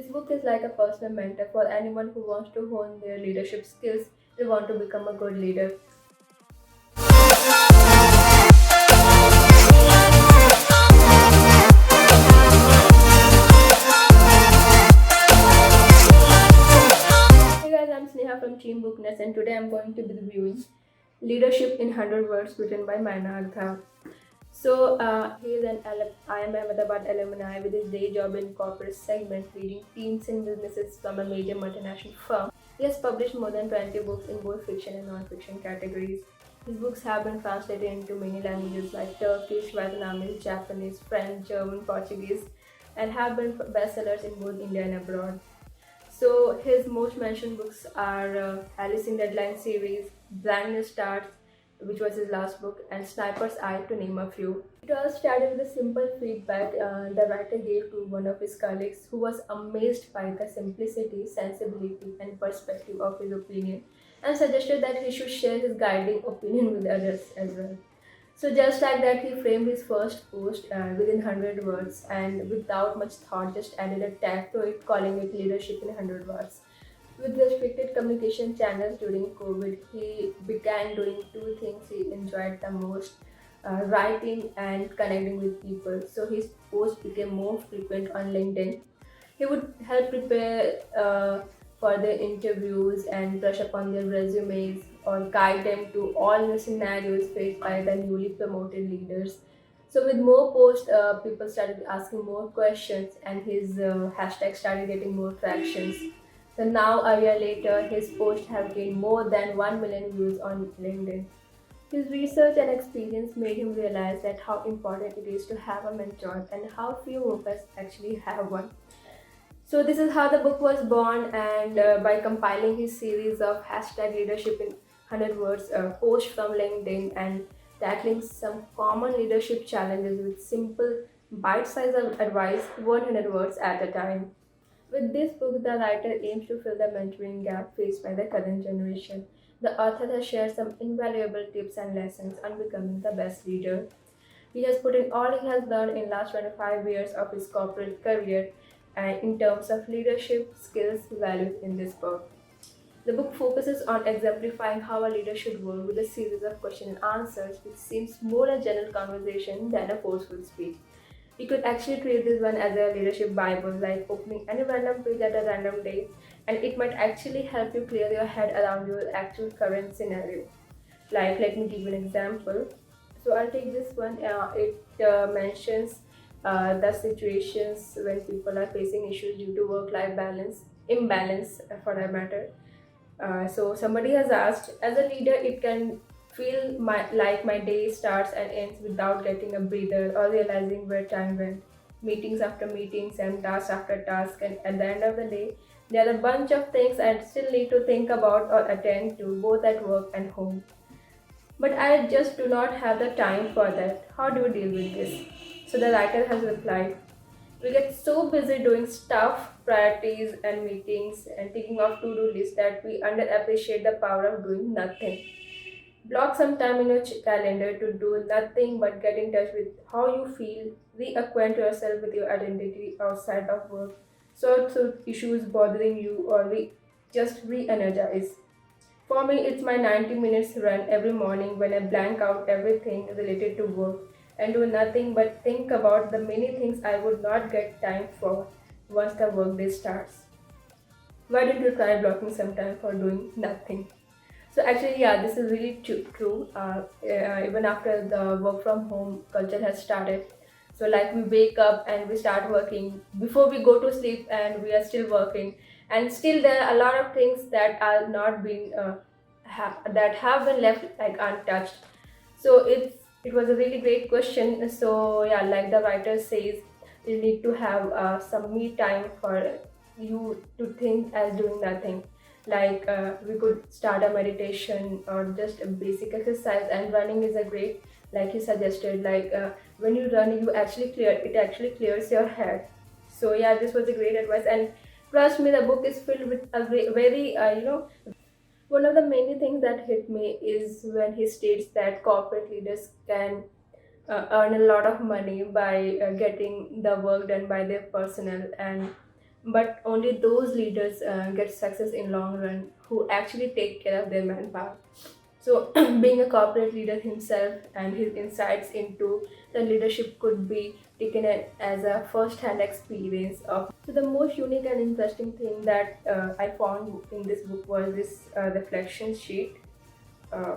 This book is like a personal mentor for anyone who wants to hone their leadership skills, they want to become a good leader. Hey guys, I'm Sneha from Team Bookness, and today I'm going to be reviewing Leadership in 100 Words written by Mainak Dhar. He is an I am Ahmedabad alumni with his day job in corporate segment, leading teams and businesses from a major multinational firm. He has published more than 20 books in both fiction and non-fiction categories. His books have been translated into many languages like Turkish, Vietnamese, Japanese, French, German, Portuguese, and have been bestsellers in both India and abroad. So his most mentioned books are Alice in Deadline series, Brand New Starts, which was his last book, and Sniper's Eye, to name a few. It all started with a simple feedback the writer gave to one of his colleagues who was amazed by the simplicity, sensibility, and perspective of his opinion and suggested that he should share his guiding opinion with others as well. So just like that, he framed his first post within 100 words and without much thought just added a tag to it calling it Leadership in 100 Words. With restricted communication channels during COVID, he began doing two things he enjoyed the most, writing and connecting with people. So his posts became more frequent on LinkedIn. He would help prepare for their interviews and brush up on their resumes or guide them to all the scenarios faced by the newly promoted leaders. So with more posts, people started asking more questions, and his hashtag started getting more tractions. So now, a year later, his posts have gained more than 1 million views on LinkedIn. His research and experience made him realize that how important it is to have a mentor and how few of us actually have one. So this is how the book was born, and by compiling his series of hashtag leadership in 100 words, posts from LinkedIn, and tackling some common leadership challenges with simple bite-sized advice, 100 words at a time. With this book, the writer aims to fill the mentoring gap faced by the current generation. The author has shared some invaluable tips and lessons on becoming the best leader. He has put in all he has learned in last 25 years of his corporate career and in terms of leadership skills valued in this book. The book focuses on exemplifying how a leader should work with a series of questions and answers, which seems more a general conversation than a forceful speech. You could actually treat this one as a leadership Bible, like opening any random page at a random day, and it might actually help you clear your head around your actual current scenario. Like, let me give you an example. So I'll take this one. It mentions the situations when people are facing issues due to work-life balance, imbalance for that matter. So somebody has asked, as a leader, it can feel like my day starts and ends without getting a breather or realizing where time went. Meetings after meetings and task after task, and at the end of the day, there are a bunch of things I still need to think about or attend to, both at work and home. But I just do not have the time for that. How do you deal with this? So the writer has replied, we get so busy doing stuff, priorities, and meetings and ticking off to-do lists that we underappreciate the power of doing nothing. Block some time in your calendar to do nothing but get in touch with how you feel, reacquaint yourself with your identity outside of work, sort through issues bothering you, or just re-energize. For me, it's my 90 minutes run every morning when I blank out everything related to work and do nothing but think about the many things I would not get time for once the workday starts. Why don't you try blocking some time for doing nothing? So actually, yeah, this is really true. Even after the work from home culture has started, so like we wake up and we start working before we go to sleep, and we are still working, and still there are a lot of things that are not being that have been left like untouched. So it was a really great question. So yeah, like the writer says, you need to have some me time for you to think as doing nothing. Like we could start a meditation or just a basic exercise, and running is a great, like he suggested. Like when you run, it actually clears your head. So yeah, this was a great advice, and trust me, the book is filled with a very one of the many things that hit me is when he states that corporate leaders can earn a lot of money by getting the work done by their personnel, and but only those leaders get success in long run who actually take care of their manpower. So, being a corporate leader himself and his insights into the leadership could be taken as a first-hand experience of. So, the most unique and interesting thing that I found in this book was this reflection sheet. Uh,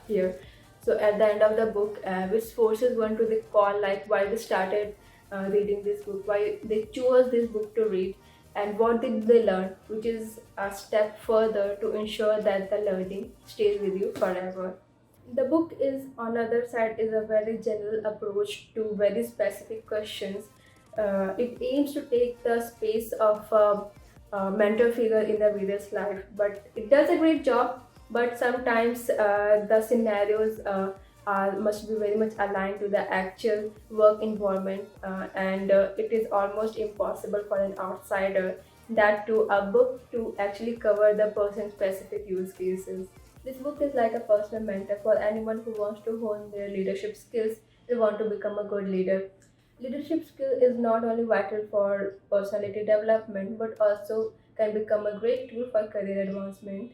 Here. So at the end of the book, which forces one to recall like why they started reading this book, why they chose this book to read, and what did they learn, which is a step further to ensure that the learning stays with you forever. The book is on the other side is a very general approach to very specific questions. It aims to take the space of a mentor figure in the reader's life, but it does a great job. But sometimes the scenarios must be very much aligned to the actual work environment, and it is almost impossible for an outsider that to a book to actually cover the person specific use cases. This book is like a personal mentor for anyone who wants to hone their leadership skills and want to become a good leader. Leadership skill is not only vital for personality development but also can become a great tool for career advancement.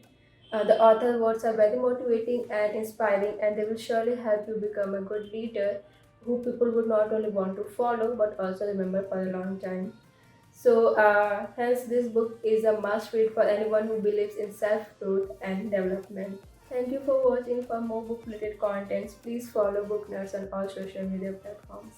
The author words are very motivating and inspiring, and they will surely help you become a good leader who people would not only want to follow but also remember for a long time. So, hence, this book is a must read for anyone who believes in self growth and development. Thank you for watching. For more book related contents, please follow Book Nerds on all social media platforms.